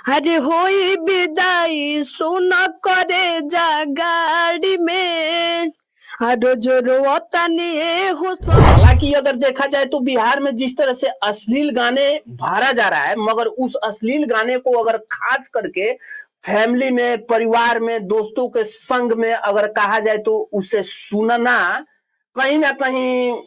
अरे होई विदाई सुन करे जा गाड़ी में रोज रोतनी हो। हालांकि अगर देखा जाए तो बिहार में जिस तरह से अश्लील गाने भरा जा रहा है, मगर उस अश्लील गाने को अगर खास करके फैमिली में, परिवार में, दोस्तों के संग में अगर कहा जाए तो उसे सुनना कहीं ना कहीं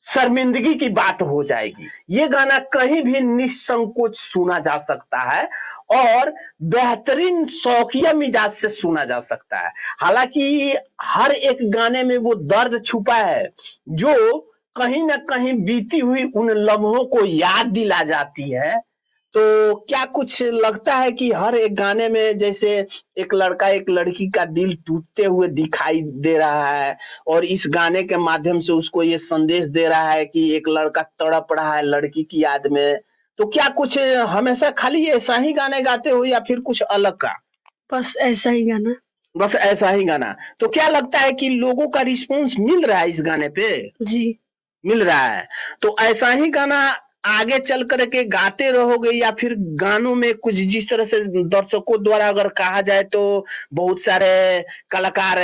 शर्मिंदगी की बात हो जाएगी। ये गाना कहीं भी निसंकोच सुना जा सकता है और बेहतरीन शौकिया मिजाज से सुना जा सकता है। हालांकि हर एक गाने में वो दर्द छुपा है जो कहीं ना कहीं बीती हुई उन लम्हों को याद दिला जाती है। तो क्या कुछ लगता है कि हर एक गाने में जैसे एक लड़का एक लड़की का दिल टूटते हुए दिखाई दे रहा है और इस गाने के माध्यम से उसको ये संदेश दे रहा है कि एक लड़का तड़प रहा है लड़की की याद में। तो क्या कुछ हमेशा खाली ऐसा ही गाने गाते हो या फिर कुछ अलग का? बस ऐसा ही गाना। बस ऐसा ही गाना। तो क्या लगता है कि लोगों का रिस्पॉन्स मिल रहा है इस गाने पे? जी मिल रहा है। तो ऐसा ही गाना आगे चल कर के गाते रहोगे या फिर गानों में कुछ जिस तरह से दर्शकों द्वारा अगर कहा जाए तो बहुत सारे कलाकार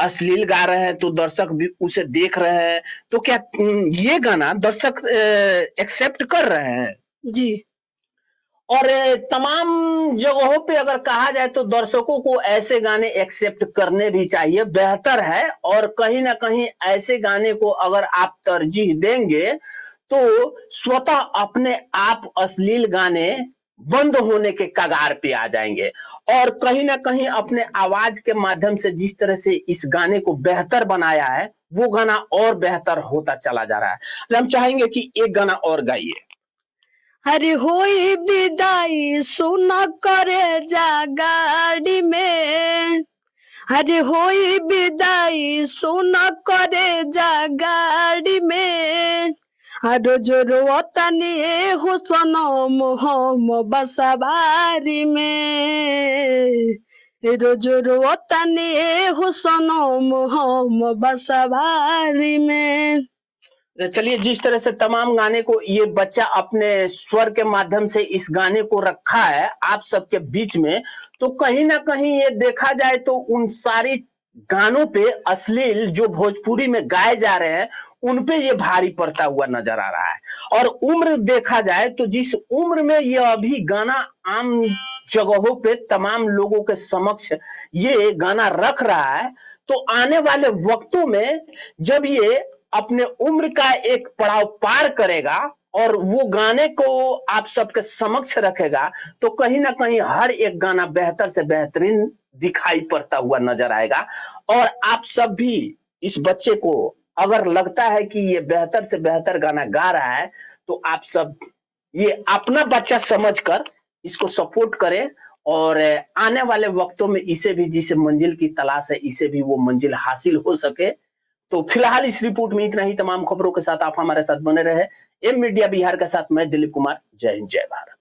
अश्लील गा रहे हैं तो दर्शक भी उसे देख रहे हैं, तो क्या ये गाना दर्शक एक्सेप्ट कर रहे हैं? जी और तमाम जगहों पे अगर कहा जाए तो दर्शकों को ऐसे गाने एक्सेप्ट करने भी चाहिए, बेहतर है। और कहीं ना कहीं ऐसे गाने को अगर आप तरजीह देंगे तो स्वतः अपने आप अश्लील गाने बंद होने के कगार पे आ जाएंगे। और कहीं ना कहीं अपने आवाज के माध्यम से जिस तरह से इस गाने को बेहतर बनाया है वो गाना और बेहतर होता चला जा रहा है। हम चाहेंगे कि एक गाना और गाइए। अरे होई विदाई सुन करे जा गाड़ी में अरे होई विदाई सुन करे जा गाड़ी में रोज रोतनी हो सनम हम बसवारी में रोज रोतनी हो सनम हम बसवारी में। चलिए, जिस तरह से तमाम गाने को ये बच्चा अपने स्वर के माध्यम से इस गाने को रखा है आप सबके बीच में, तो कहीं ना कहीं ये देखा जाए तो उन सारी गानों पे अश्लील जो भोजपुरी में गाए जा रहे हैं उन पे ये भारी पड़ता हुआ नजर आ रहा है। और उम्र देखा जाए तो जिस उम्र में ये अभी गाना आम जगहों पे तमाम लोगों के समक्ष ये गाना रख रहा है, तो आने वाले वक्तों में जब ये अपने उम्र का एक पड़ाव पार करेगा और वो गाने को आप सबके समक्ष रखेगा तो कहीं ना कहीं हर एक गाना बेहतर से बेहतरीन दिखाई पड़ता हुआ नजर आएगा। और आप सब भी इस बच्चे को अगर लगता है कि ये बेहतर से बेहतर गाना गा रहा है तो आप सब ये अपना बच्चा समझकर इसको सपोर्ट करें और आने वाले वक्तों में इसे भी जिसे मंजिल की तलाश है इसे भी वो मंजिल हासिल हो सके। तो फिलहाल इस रिपोर्ट में इतना ही। तमाम खबरों के साथ आप हमारे साथ बने रहे। एम मीडिया बिहार के साथ मैं दिलीप कुमार। जय हिंद, जय भारत।